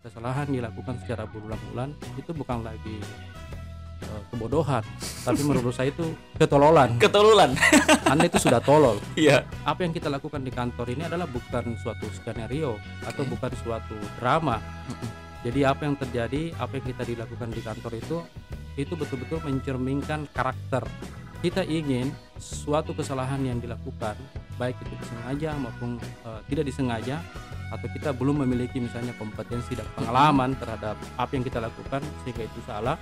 kesalahan dilakukan secara berulang-ulang itu bukan lagi kebodohan, tapi menurut saya itu ketololan. Ketululan. Anda itu sudah tolol. Iya. Apa yang kita lakukan di kantor ini adalah bukan suatu skenario atau bukan suatu drama. Jadi apa yang terjadi, apa yang kita dilakukan di kantor itu betul-betul mencerminkan karakter. Kita ingin suatu kesalahan yang dilakukan, baik itu disengaja maupun tidak disengaja, atau kita belum memiliki misalnya kompetensi dan pengalaman terhadap apa yang kita lakukan sehingga itu salah.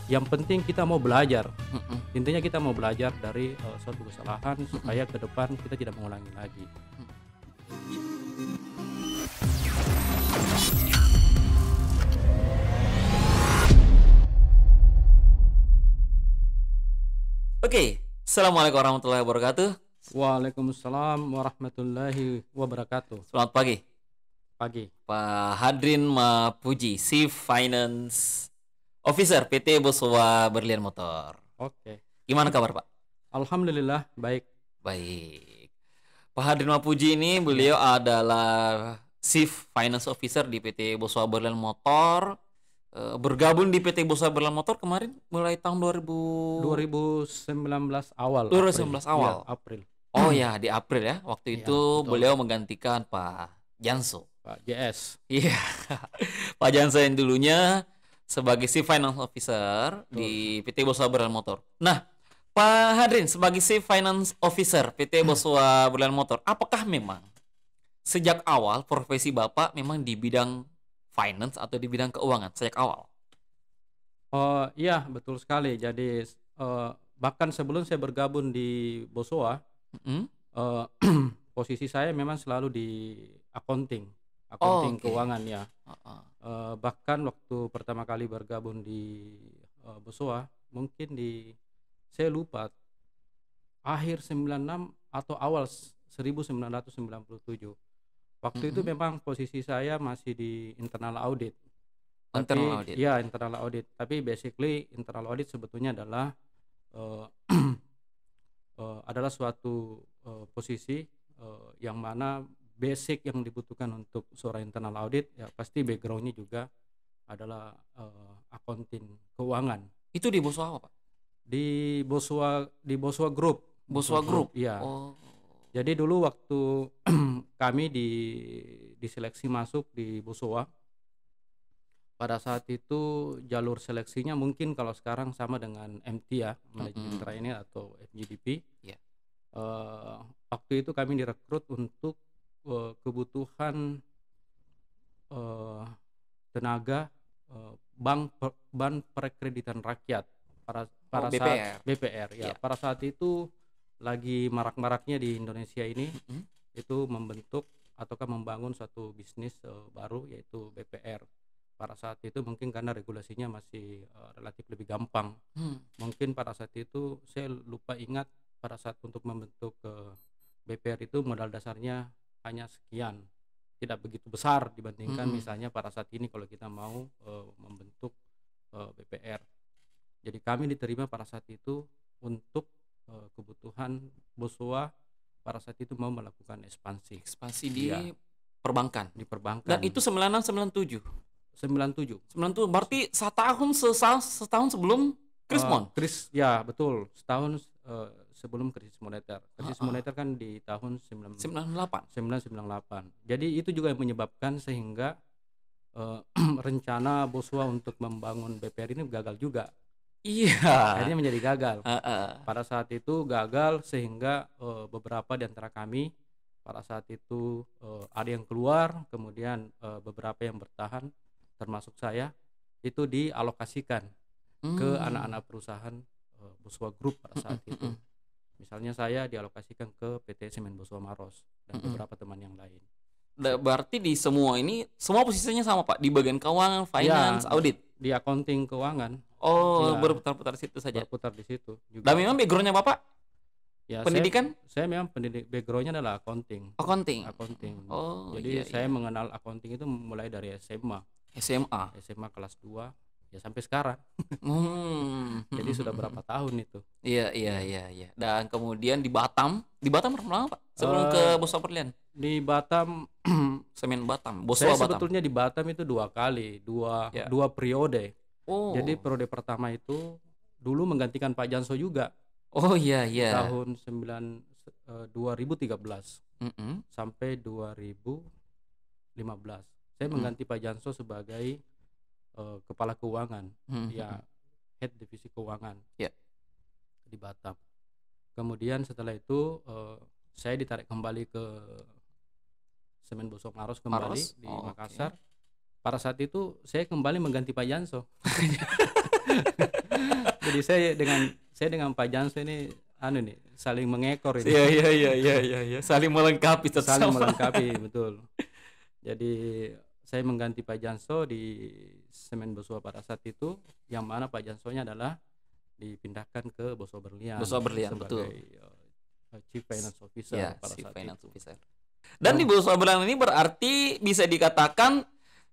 Yang penting kita mau belajar. Intinya kita mau belajar dari suatu kesalahan supaya ke depan kita tidak mengulangi lagi. Oke, assalamualaikum warahmatullahi wabarakatuh. Waalaikumsalam warahmatullahi wabarakatuh. Selamat pagi, Pagi. Pak Hadrin Mapuji, Chief Finance Officer PT Boswa Berlian Motor. Oke. Gimana kabar, Pak? Alhamdulillah baik. Baik. Pak Hadrin Mapuji ini beliau adalah Chief Finance Officer di PT Boswa Berlian Motor. Bergabung di PT Boswa Berlian Motor kemarin mulai tahun 2019 awal. 2019 awal. Ya, April. Oh ya, di April ya. Waktu Iya, itu betul. beliau menggantikan Pak Janso. Pak JS. Iya. Pak Janso yang dulunya sebagai Chief Finance Officer di PT Boswa Berlian Motor. Nah, Pak Hadrin sebagai Chief Finance Officer PT Boswa Berlian Motor, apakah memang sejak awal profesi Bapak memang di bidang finance atau di bidang keuangan sejak awal? Oh iya, betul sekali. Jadi bahkan sebelum saya bergabung di Boswa, Mm-mm. posisi saya memang selalu di accounting Oh, oke. keuangan ya. Uh-uh. Bahkan waktu pertama kali bergabung di Boswa, mungkin saya lupa akhir 96 atau awal 1997. Waktu itu Mm-mm. memang posisi saya masih di internal audit. Internal Tapi audit. ya internal audit. Tapi basically internal audit sebetulnya adalah eh, adalah suatu posisi yang mana basic yang dibutuhkan untuk seorang internal audit ya pasti backgroundnya juga adalah accounting keuangan Itu di Boswa apa, Pak? di Boswa Group. Boswa Group. Iya. Oh. Jadi dulu waktu kami diseleksi masuk di Boswa, pada saat itu jalur seleksinya mungkin kalau sekarang sama dengan MT ya, manajemen training atau FGDP. Iya. Waktu itu kami direkrut untuk kebutuhan tenaga bank perekreditan rakyat pada BPR. saat BPR ya. Iya. Pada saat itu lagi marak-maraknya di Indonesia ini Mm-mm. itu membentuk ataukah membangun satu bisnis baru yaitu BPR. Pada saat itu mungkin karena regulasinya masih relatif lebih gampang. Mungkin pada saat itu saya lupa ingat pada saat untuk membentuk BPR itu modal dasarnya hanya sekian, tidak begitu besar dibandingkan misalnya pada saat ini kalau kita mau membentuk BPR. Jadi kami diterima pada saat itu untuk kebutuhan Boswa pada saat itu mau melakukan ekspansi di Iya. perbankan. di perbankan. Dan itu 96 97. 97. Berarti setahun sebelum Krismon. Ya betul, setahun sebelum krisis moneter. Krisis moneter kan di tahun 98. 1998. Jadi itu juga yang menyebabkan sehingga rencana Boswa untuk membangun BPR ini gagal juga. Iya. Akhirnya menjadi gagal. Heeh. Pada saat itu gagal sehingga beberapa di antara kami pada saat itu ada yang keluar, kemudian beberapa yang bertahan termasuk saya itu dialokasikan ke anak-anak perusahaan Boswa Group pada saat itu. Misalnya saya dialokasikan ke PT Semen Boswa Maros dan beberapa teman yang lain. Berarti di semua ini semua posisinya sama, Pak, di bagian keuangan, finance, Ya, audit. Di accounting keuangan. Oh, Iya. berputar-putar situ saja. Berputar di situ juga. Dan memang backgroundnya Bapak Ya, pendidikan? Saya memang backgroundnya adalah accounting. Accounting. Oh, Oh, jadi iya, saya iya. mengenal accounting itu mulai dari SMA SMA. kelas 2. ya sampai sekarang. Jadi sudah berapa tahun itu. Iya, iya, iya, iya. Dan kemudian di Batam berapa lama, Pak? Sebelum ke Eh, Boswa Berlian? di Batam Semen Batam, saya Boswa Batam. sebetulnya di Batam itu 2 kali, Ya. dua periode. Jadi Oh. periode pertama itu dulu menggantikan Pak Janso juga Oh iya, di iya. tahun 2013 Mm-mm. sampai 2015. Saya Mm-mm. mengganti Pak Janso sebagai kepala keuangan, Mm-mm. ya head divisi keuangan Ya. di Batam. Kemudian setelah itu saya ditarik kembali ke Semen Bosok Maros kembali Maros? di Oh, oke. Makassar. Pada saat itu saya kembali mengganti Pak Janso. Jadi saya dengan Pak Janso ini nih saling mengekor ini. Iya, iya, iya, iya, iya, iya. Saling melengkapi satu Saling sama. melengkapi, betul. Jadi saya mengganti Pak Janso di Semen Boswa pada saat itu, yang mana Pak Jansonya adalah dipindahkan ke Boswa Berlian Boswa Berlian, sebagai betul. Chief Finance Officer Ya, pada si saat finance itu. officer. Dan di Boswa Berlian ini berarti bisa dikatakan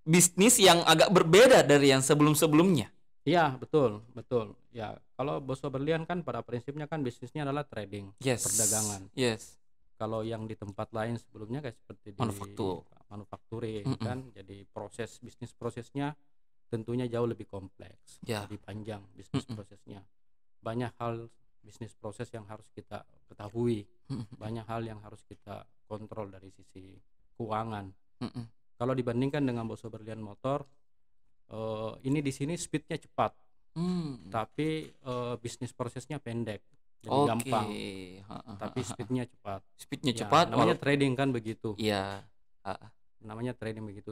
bisnis yang agak berbeda dari yang sebelum-sebelumnya. Iya, betul, betul. Ya, kalau Boswa Berlian kan pada prinsipnya kan bisnisnya adalah trading, Yes. perdagangan. Yes. Kalau yang di tempat lain sebelumnya kayak seperti di manufakturing Mm-mm. kan, jadi bisnis prosesnya tentunya jauh lebih kompleks, Ya. lebih panjang bisnis prosesnya. Banyak hal bisnis proses yang harus kita ketahui, Mm-mm. banyak hal yang harus kita kontrol dari sisi keuangan. Mm-mm. Kalau dibandingkan dengan Boswa Berlian Motor, ini di sini speednya cepat, tapi bisnis prosesnya pendek, jadi Oke. gampang, tapi speednya cepat. Speednya Ya, cepat. namanya trading kan begitu. Iya. Namanya trading begitu.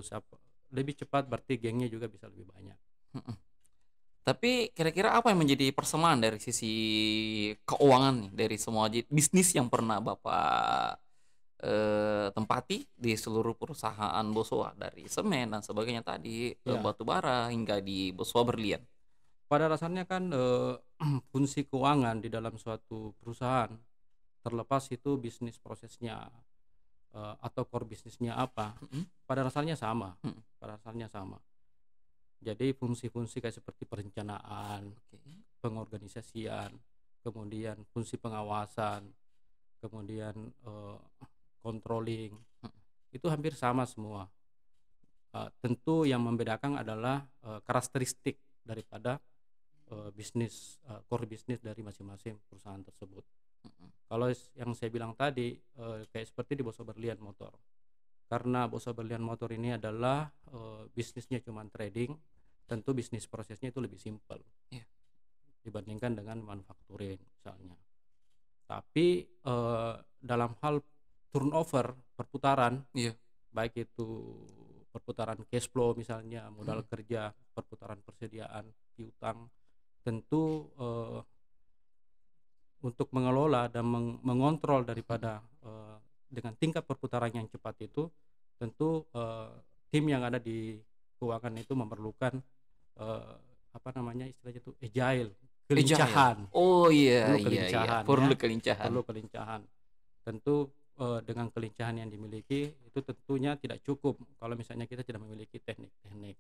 Lebih cepat berarti gengnya juga bisa lebih banyak. Mm-mm. Tapi kira-kira apa yang menjadi persamaan dari sisi keuangan nih dari semua bisnis yang pernah Bapak tempati di seluruh perusahaan Boswa, dari semen dan sebagainya tadi, Ya. batu bara hingga di Boswa Berlian? Pada dasarnya kan fungsi keuangan di dalam suatu perusahaan, terlepas itu bisnis prosesnya atau core bisnisnya apa, pada dasarnya sama. Pada dasarnya sama. Jadi fungsi-fungsi kayak seperti perencanaan, pengorganisasian, kemudian fungsi pengawasan, kemudian controlling, itu hampir sama semua. Tentu yang membedakan adalah karakteristik daripada core bisnis dari masing-masing perusahaan tersebut. Kalau yang saya bilang tadi kayak seperti di Boswa Berlian Motor, karena Boswa Berlian Motor ini adalah bisnisnya cuma trading, tentu bisnis prosesnya itu lebih simpel dibandingkan dengan manufacturing misalnya. Tapi dalam hal turnover perputaran, baik itu perputaran cash flow misalnya, modal kerja, perputaran persediaan, piutang, tentu untuk mengelola dan mengontrol daripada dengan tingkat perputaran yang cepat itu, tentu tim yang ada di keuangan itu memerlukan istilahnya itu agile, kelincahan. Oh iya, perlu kelincahan. Perlu kelincahan. Tentu dengan kelincahan yang dimiliki itu tentunya tidak cukup kalau misalnya kita tidak memiliki teknik-teknik.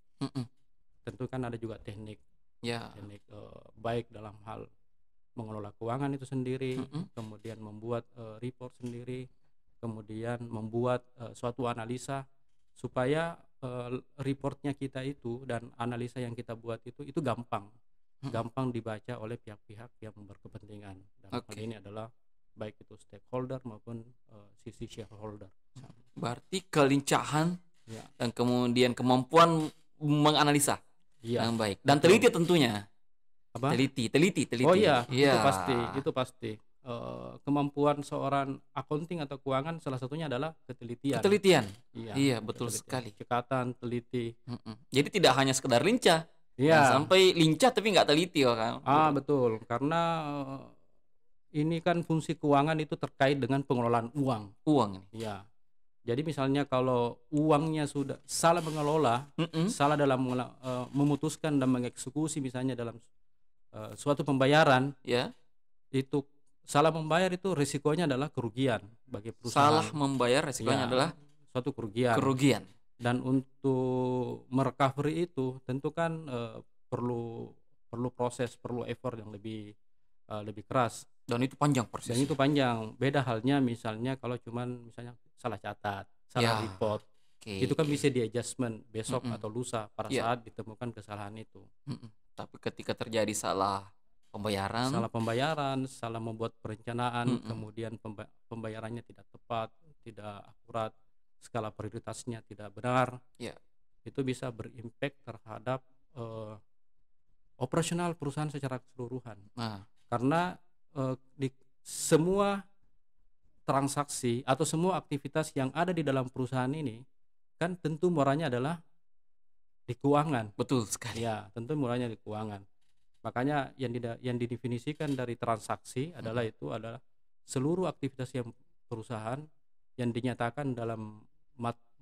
Tentu kan ada juga teknik baik dalam hal mengelola keuangan itu sendiri, kemudian membuat report sendiri, kemudian membuat suatu analisa supaya reportnya kita itu dan analisa yang kita buat itu gampang dibaca oleh pihak-pihak yang berkepentingan. Dan hal ini adalah baik itu stakeholder maupun sisi shareholder. Berarti kelincahan dan kemudian kemampuan menganalisa yang baik dan teliti tentunya. Teliti. Oh iya, itu pasti. Kemampuan seorang accounting atau keuangan salah satunya adalah ketelitian. Iya, betul sekali. Cekatan, teliti. Jadi tidak hanya sekedar lincah. Sampai lincah tapi nggak teliti kan. Betul, karena ini kan fungsi keuangan itu terkait dengan pengelolaan uang. Iya. Jadi misalnya kalau uangnya sudah salah mengelola, salah dalam memutuskan dan mengeksekusi misalnya dalam suatu pembayaran, itu salah membayar itu risikonya adalah kerugian bagi perusahaan. Salah membayar risikonya adalah suatu kerugian. Dan untuk merecovery itu tentu kan perlu perlu proses, perlu effort yang lebih keras. Dan itu panjang Dan prosesnya. itu panjang. Beda halnya misalnya kalau cuman misalnya salah catat, salah Ya, report, itu kan oke. bisa di-adjustment besok Mm-mm. atau lusa pada Iya. saat ditemukan kesalahan itu. Mm-mm. Tapi ketika terjadi salah pembayaran, Salah pembayaran, salah membuat perencanaan, mm-mm. kemudian pembayarannya tidak tepat, tidak akurat, skala prioritasnya tidak benar, Ya, itu bisa berimpact terhadap eh, operasional perusahaan secara keseluruhan. nah, Karena di semua transaksi atau semua aktivitas yang ada di dalam perusahaan ini kan tentu muaranya adalah di keuangan. betul sekali. Ya, tentu muaranya di keuangan. Makanya yang didefinisikan dari transaksi adalah Mm-mm. itu adalah seluruh aktivitas yang perusahaan yang dinyatakan dalam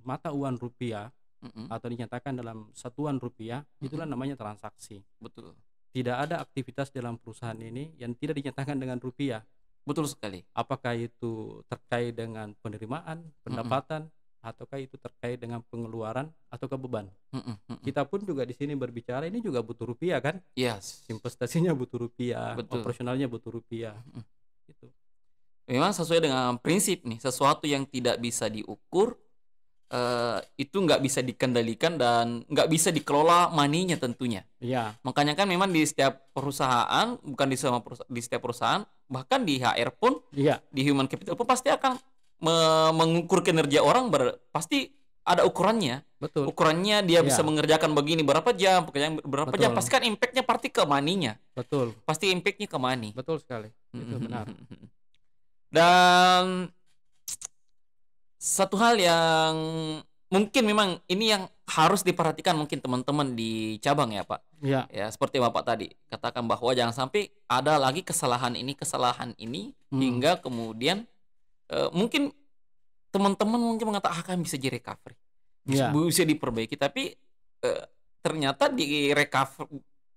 mata uang rupiah Mm-mm. atau dinyatakan dalam satuan rupiah, itulah Mm-mm. namanya transaksi. Betul, Tidak ada aktivitas dalam perusahaan ini yang tidak dinyatakan dengan rupiah. betul sekali. Apakah itu terkait dengan penerimaan, Mm-mm. pendapatan, ataukah itu terkait dengan pengeluaran ataukah beban. Mm-mm. Mm-mm. Kita pun juga di sini berbicara ini juga butuh rupiah kan? Yes, Investasinya butuh rupiah, betul. operasionalnya butuh rupiah. Mm-mm. Gitu. Memang sesuai dengan prinsip nih, sesuatu yang tidak bisa diukur, itu nggak bisa dikendalikan dan nggak bisa dikelola maninya tentunya. Iya, Makanya kan memang di setiap perusahaan, bukan di semua di setiap perusahaan, bahkan di HR pun, iya, di human capital pun pasti akan mengukur kinerja orang, pasti ada ukurannya. betul. Ukurannya dia bisa Iya, mengerjakan begini berapa jam, pekerjaan berapa jam, betul, pasti kan impactnya pasti ke maninya. betul, Pasti impactnya ke money. betul sekali. Itu benar. Dan satu hal yang mungkin memang ini yang harus diperhatikan mungkin teman-teman di cabang ya Pak. Iya, Ya seperti Bapak tadi katakan bahwa jangan sampai ada lagi kesalahan ini hingga kemudian mungkin teman-teman mungkin mengatakan akan bisa di recovery, iya, bisa diperbaiki, tapi eh, ternyata di recover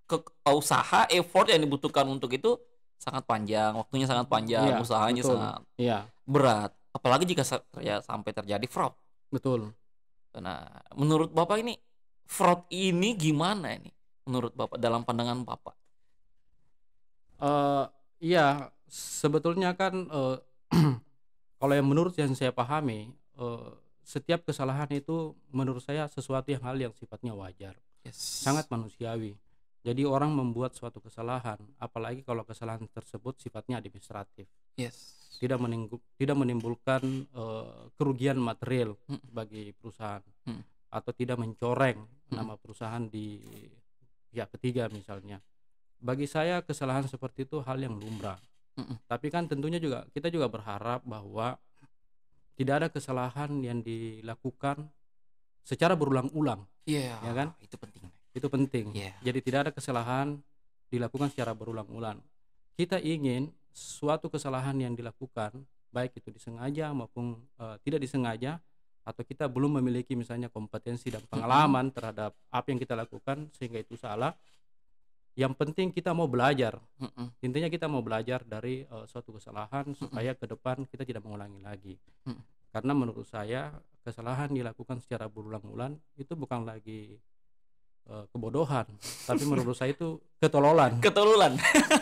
ke usaha effort yang dibutuhkan untuk itu sangat panjang, waktunya sangat panjang, iya, usahanya betul. sangat Iya, berat, apalagi jika sampai terjadi fraud. betul. Nah, menurut Bapak ini fraud ini gimana ini? Menurut Bapak dalam pandangan Bapak? Eh, iya, sebetulnya kan kalau yang menurut yang saya pahami, setiap kesalahan itu menurut saya sesuatu hal yang sifatnya wajar, Yes. sangat manusiawi. Jadi orang membuat suatu kesalahan, apalagi kalau kesalahan tersebut sifatnya administratif, Yes. tidak menimbulkan kerugian material Mm, bagi perusahaan mm, atau tidak mencoreng mm, nama perusahaan di pihak ketiga misalnya. Bagi saya kesalahan seperti itu hal yang lumrah. mm. Tapi kan tentunya juga kita juga berharap bahwa tidak ada kesalahan yang dilakukan secara berulang-ulang, Iya, ya kan? itu penting. Itu penting. Iya. Jadi tidak ada kesalahan dilakukan secara berulang-ulang. Kita ingin suatu kesalahan yang dilakukan, baik itu disengaja maupun tidak disengaja, atau kita belum memiliki misalnya kompetensi dan pengalaman terhadap apa yang kita lakukan sehingga itu salah. Yang penting kita mau belajar. Mm-mm, Intinya kita mau belajar dari suatu kesalahan mm-mm, supaya ke depan kita tidak mengulangi lagi. mm. Karena menurut saya kesalahan dilakukan secara berulang-ulang itu bukan lagi kebodohan, tapi menurut saya itu ketololan. Ketululan.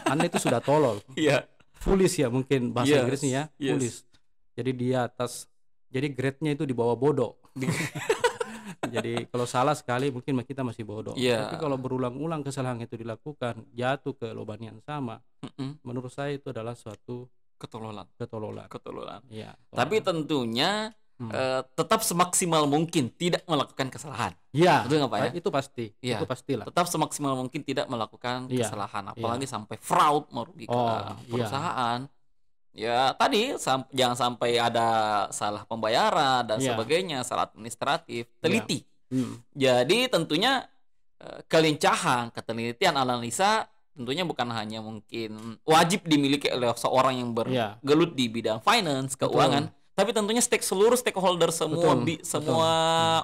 Anda itu sudah tolol, Iya. foolish ya mungkin bahasa Yes, Inggrisnya ya, yes. foolish. Jadi di atas, jadi grade-nya itu di bawah bodoh. Jadi kalau salah sekali mungkin kita masih bodoh. Iya. Tapi kalau berulang-ulang kesalahan itu dilakukan, jatuh ke lubang yang sama, Mm-mm. menurut saya itu adalah suatu Ketululan. ketololan. Ketululan. Iya. Tapi tentunya Hmm. tetap semaksimal mungkin tidak melakukan kesalahan. Iya, Betul nggak Pak ya? itu pasti, Iya. itu pastilah. Tetap semaksimal mungkin tidak melakukan Iya, kesalahan, iya. apalagi sampai fraud merugikan Oh, iya. perusahaan. Ya tadi jangan sampai ada salah pembayaran dan Iya. sebagainya, salah administratif, teliti. Hmm. Jadi tentunya kelincahan, ketelitian, analisa tentunya bukan hanya mungkin wajib dimiliki oleh seorang yang Iya. bergelut di bidang finance, keuangan, tapi tentunya seluruh stakeholder semua Betul, semua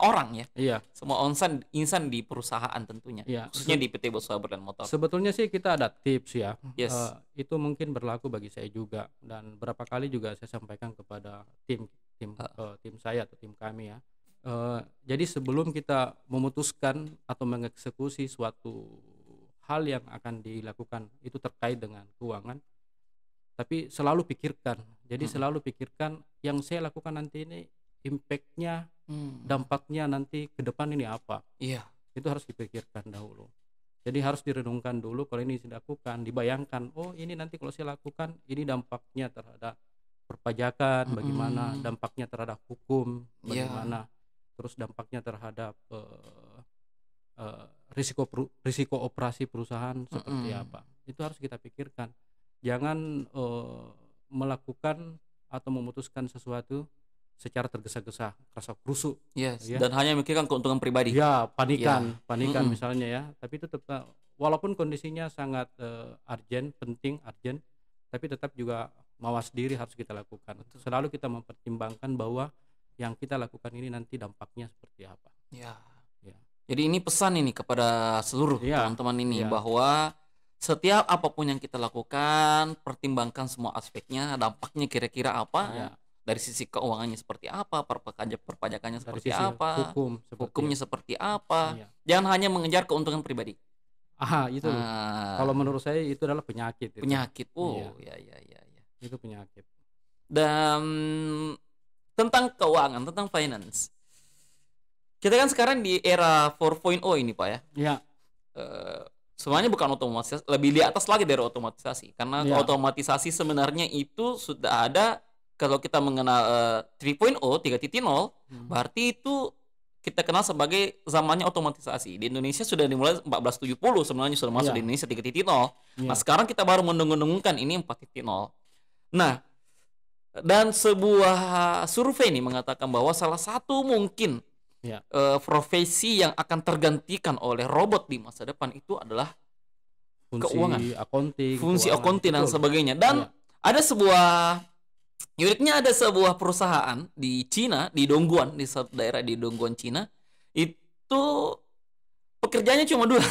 orang ya, Iya. semua insan di perusahaan tentunya, Iya. khususnya di PT Boswa Berlian Motor. Sebetulnya sih kita ada tips ya. Yes. Itu mungkin berlaku bagi saya juga dan berapa kali juga saya sampaikan kepada tim saya atau tim kami ya. Jadi sebelum kita memutuskan atau mengeksekusi suatu hal yang akan dilakukan itu terkait dengan keuangan, tapi selalu pikirkan. Jadi selalu pikirkan yang saya lakukan nanti ini impact-nya, dampaknya nanti ke depan ini apa. Iya. Itu harus dipikirkan dahulu. Jadi harus direnungkan dulu kalau ini dilakukan, dibayangkan, oh ini nanti kalau saya lakukan ini dampaknya terhadap perpajakan bagaimana, dampaknya terhadap hukum Iya. bagaimana, terus dampaknya terhadap risiko operasi perusahaan seperti apa. Itu harus kita pikirkan. Jangan melakukan atau memutuskan sesuatu secara tergesa-gesa, rasa kusuk, Yes. ya. Dan hanya memikirkan keuntungan pribadi. Ya, panikan Mm-mm. misalnya ya. Tapi itu tetap walaupun kondisinya sangat urgent, penting, urgent, tapi tetap juga mawas diri harus kita lakukan. Selalu kita mempertimbangkan bahwa yang kita lakukan ini nanti dampaknya seperti apa. Ya. Ya. Jadi ini pesan ini kepada seluruh Iya, teman-teman ini iya. bahwa setiap apapun yang kita lakukan, pertimbangkan semua aspeknya, dampaknya kira-kira apa, Iya. dari sisi keuangannya seperti apa, perpajakannya Dari seperti sisi apa, hukum seperti hukumnya seperti apa. Iya. Jangan hanya mengejar keuntungan pribadi. Itu loh. Nah, Kalau menurut saya itu adalah penyakit itu. penyakit. Iya. Ya. Itu penyakit. Dan tentang keuangan, tentang finance. Kita kan sekarang di era 4.0 ini, Pak ya. Iya. Semuanya bukan otomatisasi, lebih di atas lagi dari otomatisasi. Karena Iya. otomatisasi sebenarnya itu sudah ada. Kalau kita mengenal 3.0, 3.0, berarti itu kita kenal sebagai zamannya otomatisasi. Di Indonesia sudah dimulai 1470 sebenarnya sudah masuk Iya. di Indonesia 3.0. Iya. Nah, sekarang kita baru mendengung-dengungkan ini 4.0. Nah, dan sebuah survei ini mengatakan bahwa salah satu mungkin Iya. profesi yang akan tergantikan oleh robot di masa depan itu adalah keuangan. Fungsi keuangan. accounting dan Betul. sebagainya. Dan Iya. ada sebuah perusahaan di Cina, di Dongguan, di satu daerah di Dongguan Cina, itu pekerjaannya cuma dua.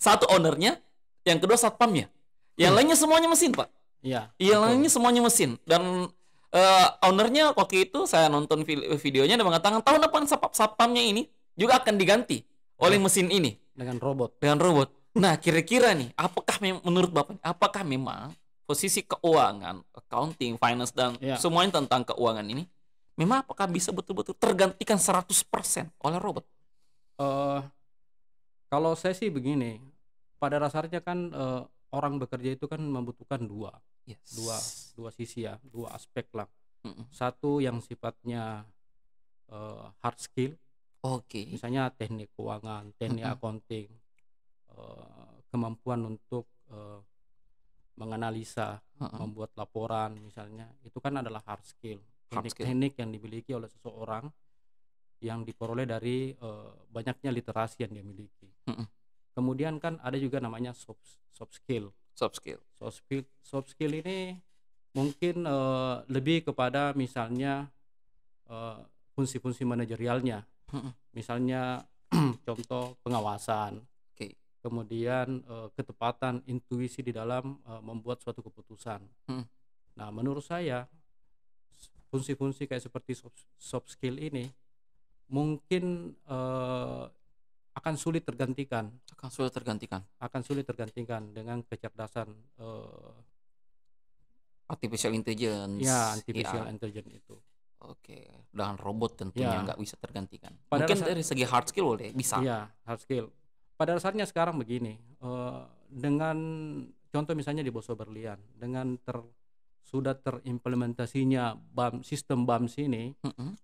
Satu ownernya, yang kedua satpamnya. Yang lainnya semuanya mesin, Pak. Iya. Yang betul. lainnya semuanya mesin. Dan ownernya waktu itu saya nonton videonya dan mengatakan tahun depan satpamnya ini juga akan diganti oleh mesin ini Dengan robot. dengan robot. Nah, kira-kira nih, menurut Bapak, apakah memang posisi keuangan, accounting, finance dan Iya. semuanya tentang keuangan ini memang apakah bisa betul-betul tergantikan 100% oleh robot? Kalau saya sih begini, pada dasarnya kan orang bekerja itu kan membutuhkan dua sisi ya, dua aspek lah. Satu yang sifatnya hard skill, Oke. misalnya teknik keuangan, teknik accounting, kemampuan untuk menganalisa, membuat laporan misalnya, itu kan adalah hard skill. Teknik-teknik yang dimiliki oleh seseorang yang diperoleh dari banyaknya literasi yang dia miliki. Kemudian kan ada juga namanya soft skill. Soft skill ini mungkin lebih kepada misalnya fungsi-fungsi manajerialnya. Misalnya contoh pengawasan. Kemudian ketepatan intuisi di dalam membuat suatu keputusan. Nah, menurut saya fungsi-fungsi kayak seperti soft skill ini mungkin akan sulit tergantikan dengan kecerdasan artificial intelligence. ya, artificial intelligence itu. Oke, dengan robot tentunya Ya. nggak bisa tergantikan. Pada Mungkin dasar- dari segi hard skill boleh bisa. Iya, hard skill. Pada dasarnya sekarang begini, dengan contoh misalnya di Boso Berlian, dengan sudah terimplementasinya sistem BAMS ini,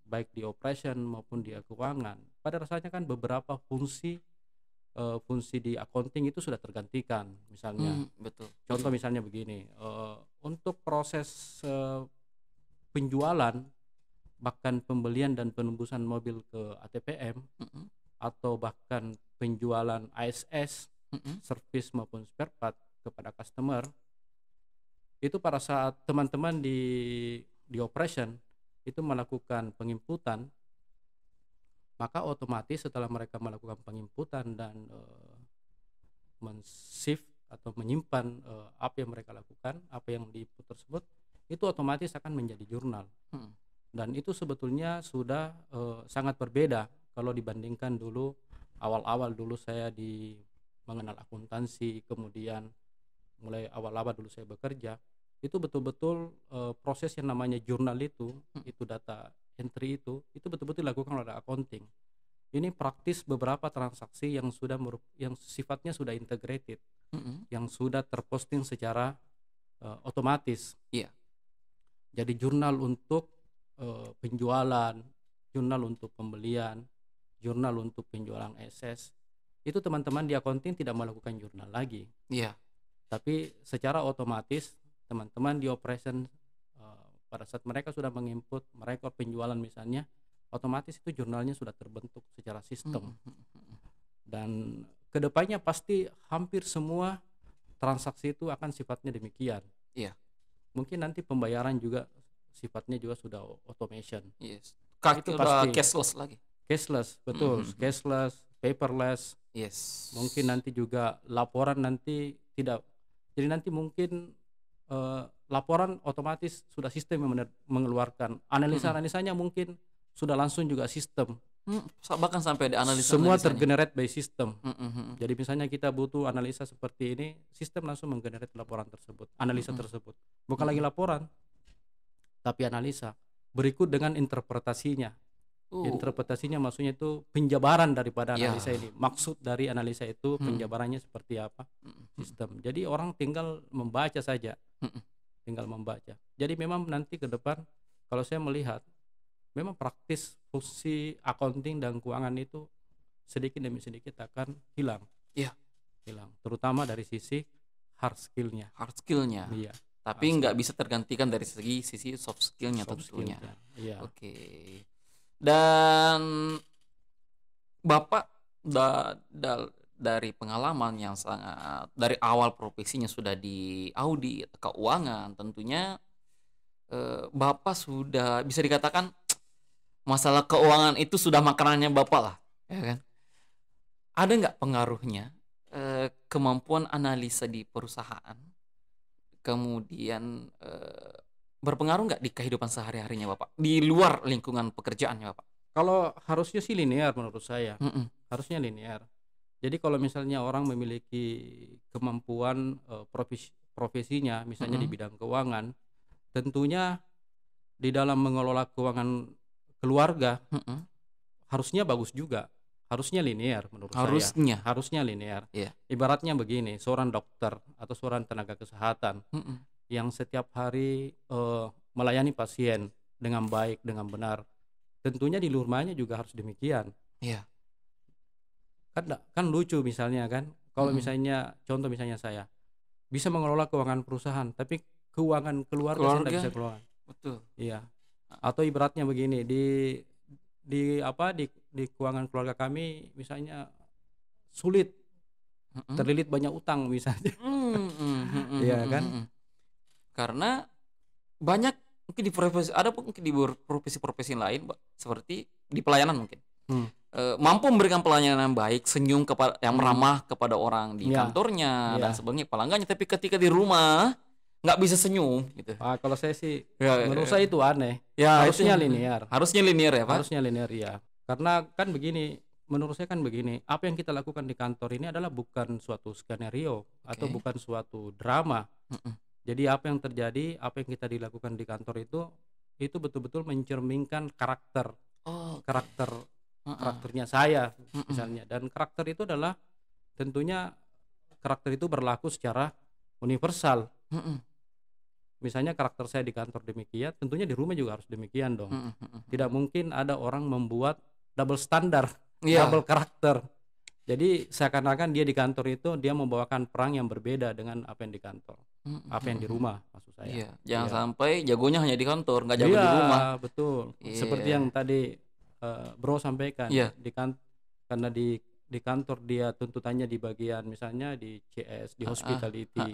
baik di operation maupun di keuangan, pada dasarnya kan beberapa fungsi di accounting itu sudah tergantikan. Misalnya, Betul. contoh misalnya begini, untuk proses penjualan, bahkan pembelian dan penembusan mobil ke ATPM, atau bahkan penjualan ASS, service maupun spare part kepada customer, itu pada saat teman-teman di operation itu melakukan penginputan, maka otomatis setelah mereka melakukan penginputan dan men-shift atau menyimpan apa yang mereka lakukan, apa yang di-input tersebut, itu otomatis akan menjadi jurnal. Dan itu sebetulnya sudah sangat berbeda kalau dibandingkan dulu awal-awal dulu saya di mengenal akuntansi, kemudian mulai awal-awal dulu saya bekerja, itu betul-betul proses yang namanya jurnal itu data entry itu betul-betul dilakukan oleh accounting. Ini praktis beberapa transaksi yang yang sifatnya sudah integrated, Mm-mm. yang sudah terposting secara otomatis. Iya. Jadi jurnal untuk penjualan, jurnal untuk pembelian, jurnal untuk penjualan SS, itu teman-teman di accounting tidak melakukan jurnal lagi, Iya. tapi secara otomatis teman-teman di operation pada saat mereka sudah menginput merekod penjualan misalnya, otomatis itu jurnalnya sudah terbentuk secara sistem. Mm-mm. Dan kedepannya pasti hampir semua transaksi itu akan sifatnya demikian. Iya. Mungkin nanti pembayaran juga sifatnya juga sudah automation. Yes. Itu Udah pasti cashless lagi. cashless, betul, Mhm. cashless, paperless. Yes. Mungkin nanti juga laporan nanti tidak, jadi nanti mungkin laporan otomatis sudah sistem yang mengeluarkan, analisa-analisanya mungkin sudah langsung juga sistem, Bahkan sampai ada semua analisa-analisanya. tergenerate by sistem. Mm-mm. Jadi misalnya kita butuh analisa seperti ini, sistem langsung menggenerate laporan tersebut, analisa tersebut, bukan lagi laporan tapi analisa berikut dengan interpretasinya. Interpretasinya maksudnya itu penjabaran daripada Ya. analisa ini. Maksud dari analisa itu penjabarannya seperti apa, sistem. Jadi orang tinggal membaca saja, tinggal membaca. Jadi memang nanti ke depan kalau saya melihat memang praktis fungsi accounting dan keuangan itu sedikit demi sedikit akan hilang. Iya. Hilang, terutama dari sisi hard skill-nya. Hard skill-nya. Iya. Tapi nggak bisa tergantikan dari sisi soft skill-nya Soft tentunya. skill-nya. Iya. Oke. Dan Bapak dari pengalaman yang sangat dari awal profesinya sudah di audit keuangan, tentunya Bapak sudah bisa dikatakan masalah keuangan itu sudah makanannya Bapak lah, ya kan? Ada nggak pengaruhnya kemampuan analisa di perusahaan, kemudian berpengaruh nggak di kehidupan sehari-harinya Bapak di luar lingkungan pekerjaannya Bapak? Kalau harusnya sih linear menurut saya. Mm-mm. Harusnya linear. Jadi kalau misalnya orang memiliki kemampuan profesinya misalnya di bidang keuangan, tentunya di dalam mengelola keuangan keluarga Mm-mm. harusnya bagus juga. Harusnya linear menurut Harusnya. saya. Harusnya linear. Iya. Ibaratnya begini, seorang dokter atau seorang tenaga kesehatan Mm-mm. yang setiap hari melayani pasien dengan baik, dengan benar, tentunya di rumahnya juga harus demikian. Iya. Kan lucu misalnya kan, kalau Mm-mm. misalnya contoh misalnya saya bisa mengelola keuangan perusahaan, tapi keuangan keluarga saya tidak bisa kelola. Betul. Iya. Atau ibaratnya begini, di keuangan keluarga kami misalnya sulit, Mm-mm. terlilit banyak utang misalnya. Iya kan? Karena banyak mungkin di profesi mungkin di profesi-profesi lain Pak, seperti di pelayanan mungkin mampu memberikan pelayanan yang baik, senyum kepada yang ramah kepada orang di Ya. kantornya dan Ya. sebagainya pelanggannya, tapi ketika di rumah nggak bisa senyum gitu. Kalau saya sih Ya, menurut saya itu aneh. ya, Harusnya itu linear. harusnya linear ya Pak. Harusnya linear ya. Karena kan begini, menurut saya kan begini, apa yang kita lakukan di kantor ini adalah bukan suatu skenario atau Oke. bukan suatu drama. Mm-mm. Jadi apa yang terjadi, apa yang kita dilakukan di kantor itu betul-betul mencerminkan karakter Oh, oke. karakternya saya Mm-mm. misalnya. Dan karakter itu adalah tentunya karakter itu berlaku secara universal. Mm-mm. Misalnya karakter saya di kantor demikian, tentunya di rumah juga harus demikian dong. Mm-mm. Tidak mungkin ada orang membuat double standar, Iya. double karakter. Jadi seakan-akan dia di kantor itu dia membawakan perang yang berbeda dengan apa yang di kantor, apa yang di rumah maksud saya. Iya, jangan Iya. sampai jagonya hanya di kantor, nggak jago di Iya, rumah. betul. Iya. Seperti yang tadi Bro sampaikan, Iya. karena di kantor dia tuntutannya di bagian misalnya di CS, di hospitality,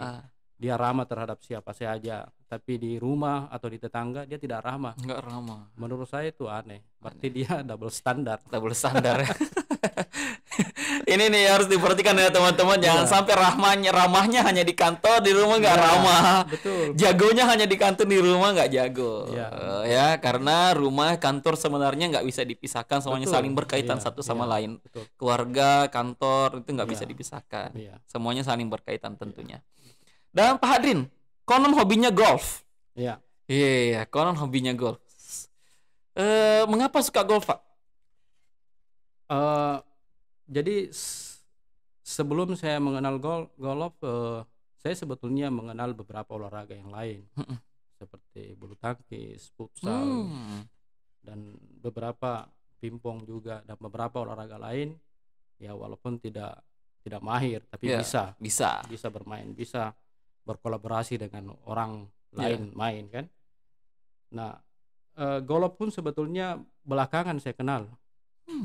dia ramah terhadap siapa saja, tapi di rumah atau di tetangga dia tidak ramah. Nggak ramah. Menurut saya itu aneh. Berarti dia double standar. Double standar. Ini nih harus diperhatikan ya teman-teman, jangan sampai ramahnya hanya di kantor, di rumah nggak ramah. Betul. Jagonya hanya di kantor, di rumah nggak jago. Iya. Ya, karena rumah kantor sebenarnya nggak bisa dipisahkan, semuanya Betul. saling berkaitan Iya, satu sama iya, lain. betul. Keluarga, kantor itu nggak Iya. bisa dipisahkan. Iya. Semuanya saling berkaitan tentunya. Dan Pak Hadrin, konon hobinya golf. Iya. Iya, konon hobinya golf. Mengapa suka golf, Pak? Jadi sebelum saya mengenal golf, saya sebetulnya mengenal beberapa olahraga yang lain, seperti bulu tangkis, futsal, dan beberapa pingpong juga, dan beberapa olahraga lain. Ya walaupun tidak mahir, tapi Ya, bisa bermain, bisa berkolaborasi dengan orang lain main kan. Nah, golf pun sebetulnya belakangan saya kenal.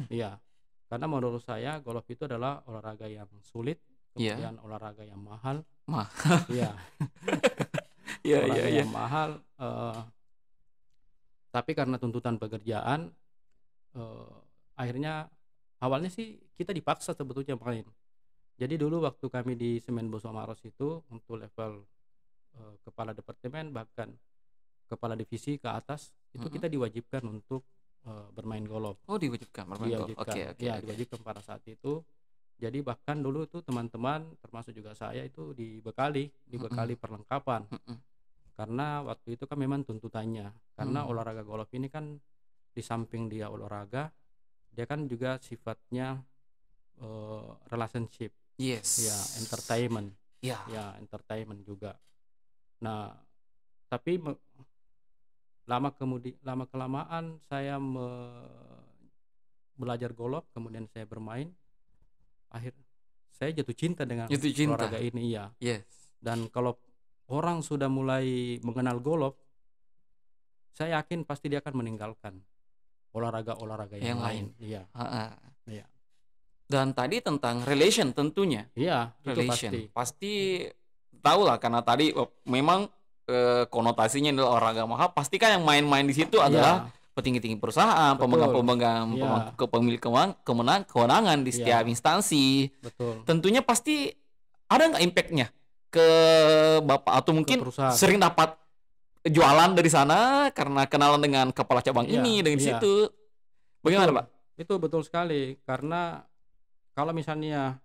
Iya. Karena menurut saya golf itu adalah olahraga yang sulit, kemudian olahraga yang mahal. Iya. Olahraga yang mahal. Tapi karena tuntutan pekerjaan, akhirnya awalnya sih kita dipaksa sebetulnya main. Jadi dulu waktu kami di Semen Boswa Maros itu untuk level kepala departemen, bahkan kepala divisi ke atas, itu kita diwajibkan untuk bermain golf. Oh, diwajibkan bermain golf. Oke. Diwajibkan pada saat itu. Jadi bahkan dulu tuh teman-teman termasuk juga saya itu dibekali perlengkapan. Karena waktu itu kan memang tuntutannya. Karena olahraga golf ini kan di samping dia olahraga, dia kan juga sifatnya relationship. Yes. Ya, entertainment. Ya. Ya, entertainment juga. Nah, tapi lama kelamaan saya belajar golf, kemudian saya bermain, saya jatuh cinta dengan olahraga ini, ya. Yes. Dan kalau orang sudah mulai mengenal golf, saya yakin pasti dia akan meninggalkan olahraga yang lain. Iya. Iya. Dan tadi tentang relation tentunya. Iya, relation. Itu pasti tahu lah, karena tadi memang konotasinya adalah olahraga mahal. Pasti kan yang main-main di situ adalah petinggi-tinggi perusahaan, pemegang-pemegang, pemilik kewenangan di setiap instansi. Betul. Tentunya pasti ada nggak impactnya ke Bapak, atau mungkin sering dapat jualan dari sana karena kenalan dengan kepala cabang ini dengan situ. Bagaimana, Pak? Itu betul sekali, karena kalau misalnya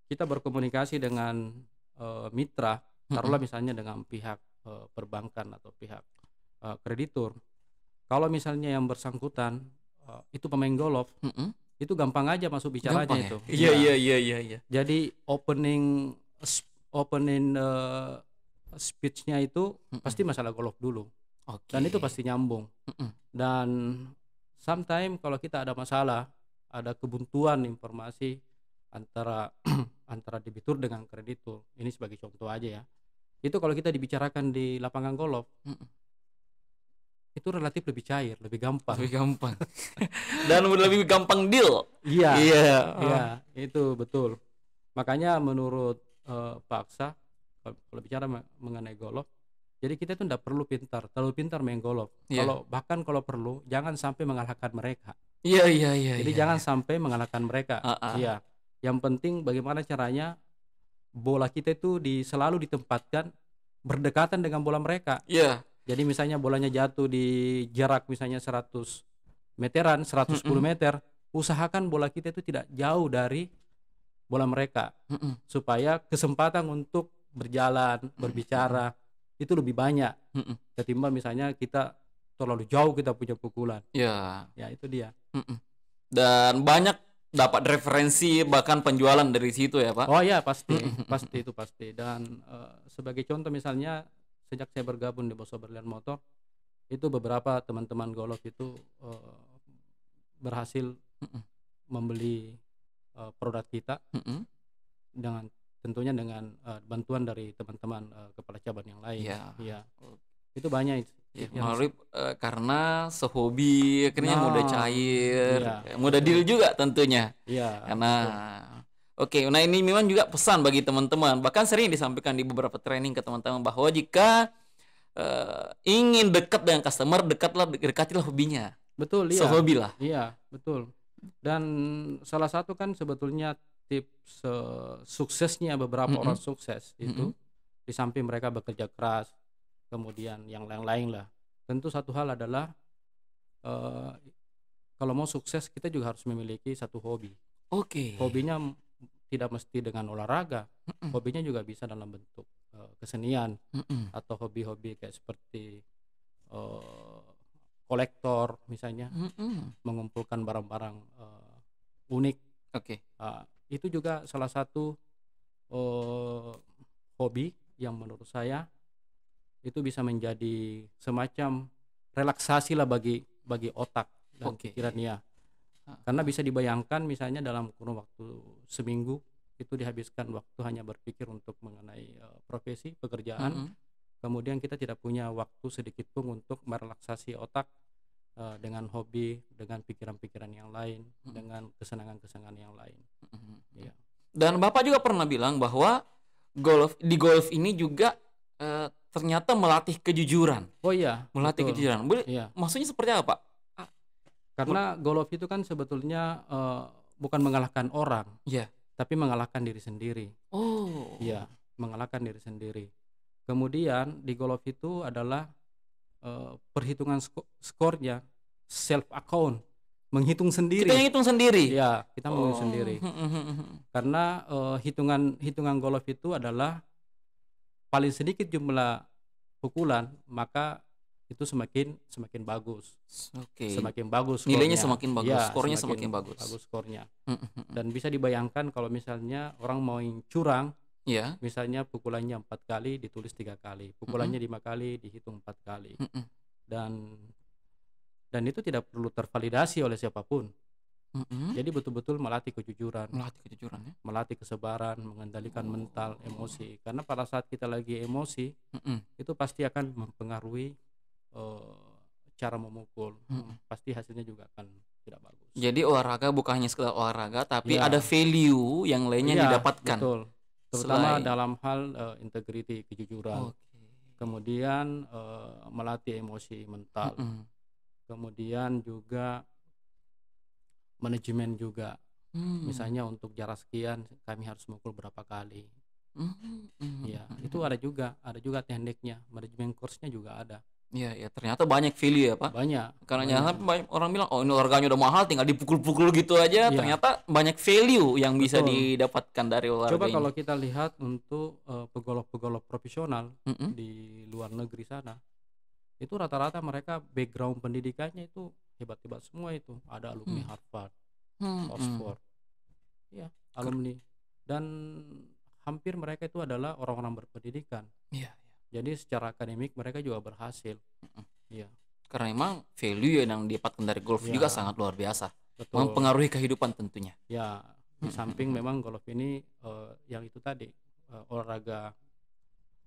kita berkomunikasi dengan mitra, taruhlah misalnya dengan pihak perbankan atau pihak kreditur, kalau misalnya yang bersangkutan itu pemain golf, itu gampang aja masuk bicaranya itu. Iya. Jadi opening speech-nya itu pasti masalah golf dulu. Dan itu pasti nyambung. Dan sometimes kalau kita ada masalah, ada kebuntuan informasi antara debitur dengan kreditur, ini sebagai contoh aja ya, itu kalau kita dibicarakan di lapangan golf, itu relatif lebih cair, lebih gampang dan lebih gampang deal. Iya, itu betul. Makanya menurut Pak Aksa, kalau bicara mengenai golf, jadi kita itu tidak perlu terlalu pintar main golf. Kalau perlu jangan sampai mengalahkan mereka. Iya. Jadi jangan sampai mengalahkan mereka. Iya. Yang penting bagaimana caranya bola kita itu selalu ditempatkan berdekatan dengan bola mereka. Iya. Jadi misalnya bolanya jatuh di jarak misalnya 100 meteran, 110 meter, usahakan bola kita itu tidak jauh dari bola mereka, supaya kesempatan untuk berjalan, berbicara itu lebih banyak ketimbang misalnya kita terlalu jauh kita punya pukulan. Ya itu dia. Dan banyak dapat referensi bahkan penjualan dari situ ya, Pak. Oh ya, pasti itu pasti. Dan sebagai contoh misalnya sejak saya bergabung di Boswa Berlian Motor, itu beberapa teman-teman golf itu berhasil membeli produk kita dengan tentunya dengan bantuan dari teman-teman kepala cabang yang lain. Iya. Itu banyak melalui karena sehobi akhirnya mudah cair, mudah deal juga tentunya. Karena nah ini memang juga pesan bagi teman-teman, bahkan sering disampaikan di beberapa training ke teman-teman bahwa jika ingin dekat dengan customer, dekatilah hobinya. Betul, sehobi lah. Iya, betul. Dan salah satu kan sebetulnya tips suksesnya beberapa orang sukses itu, Mm-mm. di samping mereka bekerja keras, kemudian yang lain-lain lah. Tentu satu hal adalah eh, kalau mau sukses kita juga harus memiliki satu hobi. Oke. Hobinya tidak mesti dengan olahraga, Mm-mm. hobinya juga bisa dalam bentuk kesenian Mm-mm. atau hobi-hobi kayak seperti eh, kolektor misalnya, Mm-mm. mengumpulkan barang-barang unik. Oke. Itu juga salah satu eh, hobi yang menurut saya itu bisa menjadi semacam relaksasi lah bagi otak dan Oke. pikirannya. Ah, Karena bisa dibayangkan misalnya dalam kurun waktu seminggu itu dihabiskan waktu hanya berpikir untuk mengenai profesi pekerjaan, mm-mm. kemudian kita tidak punya waktu sedikit pun untuk merelaksasi otak dengan hobi, dengan pikiran-pikiran yang lain, dengan kesenangan-kesenangan yang lain. Mm-mm. Iya. Dan Bapak juga pernah bilang bahwa di golf ini juga ternyata melatih kejujuran. Oh iya, Melatih betul. kejujuran. Iya. Maksudnya seperti apa? Ah, Karena golf itu kan sebetulnya bukan mengalahkan orang, Iya. tapi mengalahkan diri sendiri. Oh. Iya, mengalahkan diri sendiri. Kemudian di golf itu adalah perhitungan skornya, self account, menghitung Kita sendiri. yang hitung sendiri. Iya, kita menghitung Oh. sendiri. Karena hitungan golf itu adalah paling sedikit jumlah pukulan, maka itu semakin bagus. Oke. Semakin bagus Nilainya skornya. semakin bagus, Iya, skornya semakin bagus. bagus skornya. Mm-mm. Dan bisa dibayangkan kalau misalnya orang mau curang, Iya. misalnya pukulannya 4 kali ditulis 3 kali, pukulannya 5 kali dihitung 4 kali, Mm-mm. dan itu tidak perlu tervalidasi oleh siapapun. Mm-mm. Jadi betul-betul melatih kejujuran, Melatih kejujuran ya. melatih kesabaran, mengendalikan mental, emosi. Karena pada saat kita lagi emosi, Mm-mm. itu pasti akan mempengaruhi cara memukul. Mm-mm. Pasti hasilnya juga akan tidak bagus. Jadi olahraga bukan hanya sekedar olahraga, tapi Iya. ada value yang lainnya Iya, didapatkan. betul. Terutama Selain- dalam hal integriti, kejujuran. Oke. Kemudian melatih emosi mental. Mm-mm. Kemudian juga manajemen juga. Misalnya untuk jarak sekian kami harus mukul berapa kali. Iya, itu ada juga tekniknya. Manajemen course-nya juga ada. Iya, ya ternyata banyak value ya Pak. Banyak. Karena banyak. jangan sampai banyak orang bilang, oh ini olahraganya udah mahal, tinggal dipukul-pukul gitu aja. Iya. Ternyata banyak value yang bisa Betul. didapatkan dari olahraga Coba ini. kalau kita lihat untuk pegolf-pegolf profesional Mm-mm. di luar negeri sana, itu rata-rata mereka background pendidikannya itu hebat-hebat semua itu. Ada alumni Harvard, Oxford, ya alumni, dan hampir mereka itu adalah orang-orang berpendidikan. Iya. Jadi secara akademik mereka juga berhasil. Iya, Karena memang value yang didapatkan dari golf Iya. juga sangat luar biasa. betul. Mempengaruhi kehidupan tentunya. Ya, di samping memang golf ini yang itu tadi olahraga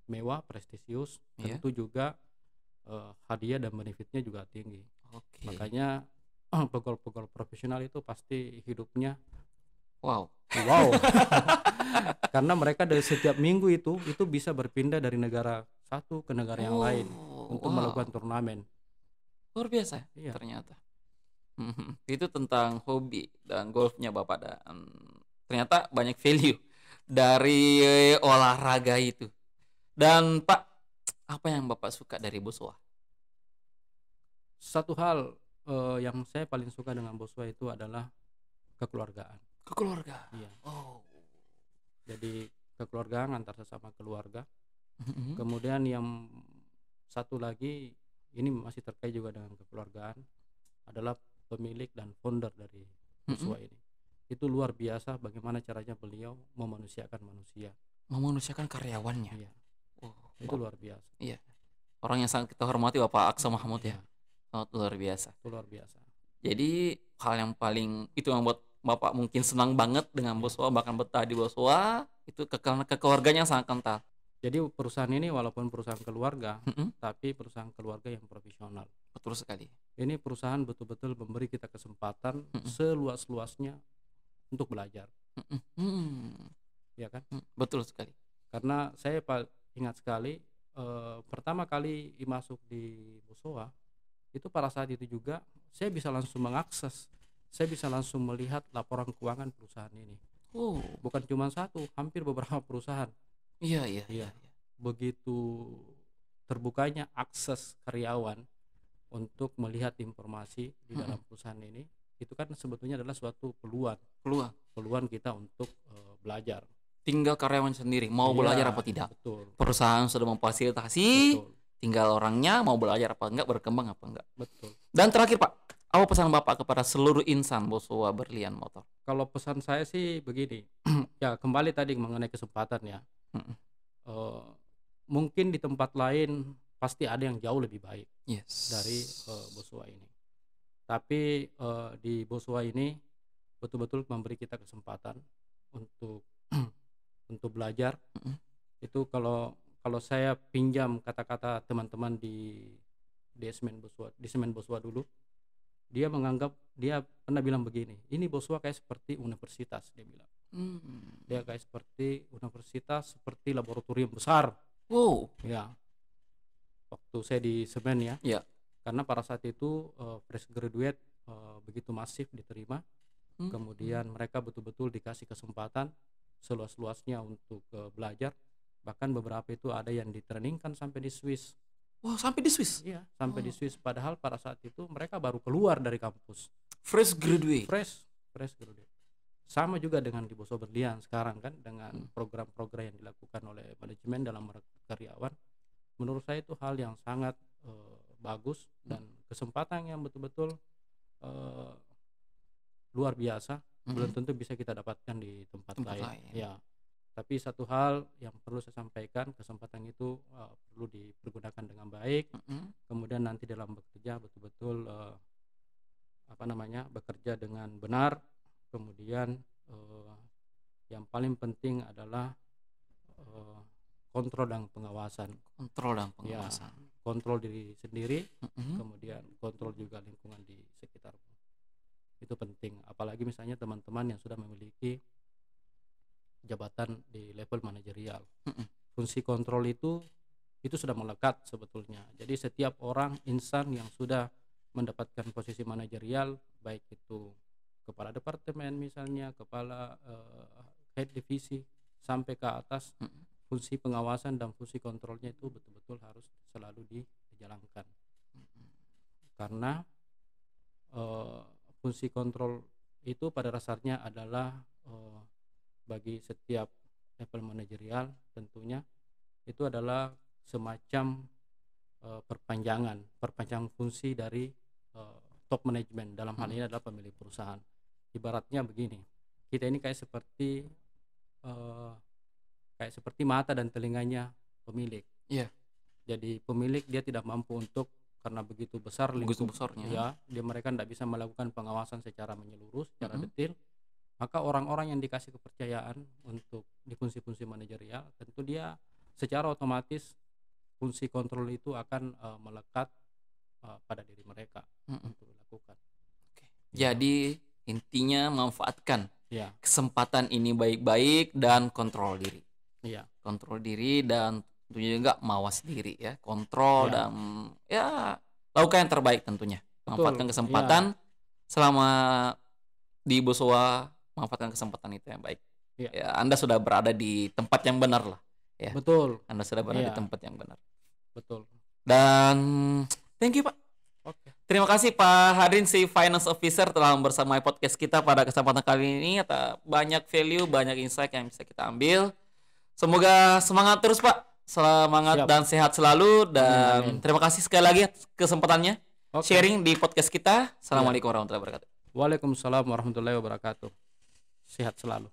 mewah, prestisius, Iya. tentu juga hadiah dan benefitnya juga tinggi. Oke. Makanya pegolf-pegolf profesional itu pasti hidupnya Wow. wow. Karena mereka dari setiap minggu itu bisa berpindah dari negara satu ke negara yang lain untuk wow. melakukan turnamen. Luar biasa Iya. ternyata. Itu tentang hobi dan golfnya Bapak, dan ternyata banyak value dari olahraga itu. Dan Pak, apa yang Bapak suka dari Boswa? Satu hal yang saya paling suka dengan Boswa itu adalah kekeluargaan. Keluarga. Iya. Oh. Jadi kekeluargaan antar sesama keluarga. Mhm. Kemudian yang satu lagi, ini masih terkait juga dengan kekeluargaan, adalah pemilik dan founder dari Boswa ini. Itu luar biasa bagaimana caranya beliau memanusiakan manusia. Memanusiakan karyawannya. Iya, Oh, itu luar biasa. Iya. Orang yang sangat kita hormati Bapak Aksa Mahmud ya. Iya, Sangat luar biasa. itu luar biasa. Jadi hal yang paling itu yang buat Bapak mungkin senang banget dengan Boswa, bahkan betah di Boswa, itu karena keluarganya sangat kental. Jadi perusahaan ini walaupun perusahaan keluarga, Mm-mm. tapi perusahaan keluarga yang profesional. Betul sekali. Ini perusahaan betul-betul memberi kita kesempatan seluas-luasnya untuk belajar, Mm-mm. ya kan? Betul sekali. Karena saya ingat sekali pertama kali masuk di Boswa, itu pada saat itu juga saya bisa langsung mengakses, saya bisa langsung melihat laporan keuangan perusahaan ini. Oh, bukan cuma satu, hampir beberapa perusahaan. iya iya iya. Iya, begitu terbukanya akses karyawan untuk melihat informasi di Mm-mm. dalam perusahaan ini, itu kan sebetulnya adalah suatu peluang Peluang. peluang kita untuk belajar. Tinggal karyawan sendiri mau belajar Iya, apa tidak. betul, Perusahaan sudah memfasilitasi, betul, tinggal orangnya mau belajar apa enggak, berkembang apa enggak. betul. Dan terakhir Pak, apa pesan Bapak kepada seluruh insan Boswa Berlian Motor? Kalau pesan saya sih begini, ya kembali tadi mengenai kesempatan ya. Mm-mm. Eh, Mungkin di tempat lain pasti ada yang jauh lebih baik Yes. dari Boswa ini. Tapi di Boswa ini betul-betul memberi kita kesempatan untuk untuk belajar. Mm-mm. Itu kalau kalau saya pinjam kata-kata teman-teman di Semen Boswa dulu, dia pernah bilang begini, ini Boswa kayak seperti universitas, dia bilang. Hmm. Dia kayak seperti universitas, seperti laboratorium besar. Wow. Ya, waktu saya di Semen ya. Ya. Karena pada saat itu fresh graduate begitu masif diterima. Kemudian mereka betul-betul dikasih kesempatan seluas-luasnya untuk belajar. Bahkan beberapa itu ada yang ditrainingkan sampai di Swiss. Wah, sampai di Swiss. Iya, sampai di Oh. Swiss. Padahal pada saat itu mereka baru keluar dari kampus. Fresh graduate. Fresh graduate. Sama juga dengan di Boswa Berlian sekarang kan, dengan program-program yang dilakukan oleh manajemen dalam merekrut karyawan. Menurut saya itu hal yang sangat bagus dan kesempatan yang betul-betul luar biasa. Belum tentu bisa kita dapatkan di tempat lain. Ya, tapi satu hal yang perlu saya sampaikan, kesempatan itu perlu dipergunakan dengan baik. Kemudian nanti dalam bekerja betul-betul bekerja dengan benar. Kemudian yang paling penting adalah kontrol dan pengawasan. Ya, kontrol diri sendiri, kemudian kontrol juga lingkungan di sekitar. Itu penting, apalagi misalnya teman-teman yang sudah memiliki jabatan di level manajerial. Fungsi kontrol itu sudah melekat sebetulnya. Jadi setiap orang insan yang sudah mendapatkan posisi manajerial, baik itu kepala departemen misalnya, kepala head divisi sampai ke atas, fungsi pengawasan dan fungsi kontrolnya itu betul-betul harus selalu dijalankan. Karena fungsi kontrol itu pada dasarnya adalah bagi setiap level manajerial tentunya itu adalah semacam perpanjangan fungsi dari top manajemen, dalam hal ini adalah pemilik perusahaan. Ibaratnya begini, kita ini kayak seperti mata dan telinganya pemilik. Iya. Jadi pemilik dia tidak mampu untuk, karena begitu besar lingkup besarnya. Ya, mereka tidak bisa melakukan pengawasan secara menyeluruh, secara detail. Maka orang-orang yang dikasih kepercayaan untuk di fungsi-fungsi manajerial, tentu dia secara otomatis fungsi kontrol itu akan melekat pada diri mereka untuk dilakukan. Jadi intinya manfaatkan Ya, kesempatan ini baik-baik dan kontrol diri. iya, Kontrol diri dan tentunya juga mawas diri ya. Kontrol Ya. dan ya lakukan yang terbaik tentunya. Betul, Manfaatkan kesempatan selama di Boswa, manfaatkan kesempatan itu yang baik. Iya. Ya, Anda sudah berada di tempat yang benar lah. Ya. betul, Anda sudah berada di Iya. tempat yang benar. betul. Dan thank you Pak. Oke. Terima kasih Pak Hadrin, si Finance Officer, telah bersama podcast kita pada kesempatan kali ini. Banyak value, banyak insight yang bisa kita ambil. Semoga semangat terus Pak. Semangat Siap. dan sehat selalu. Dan Amin. terima kasih sekali lagi atas kesempatannya Oke. sharing di podcast kita. Assalamualaikum warahmatullahi wabarakatuh. Waalaikumsalam warahmatullahi wabarakatuh. Sehat selalu.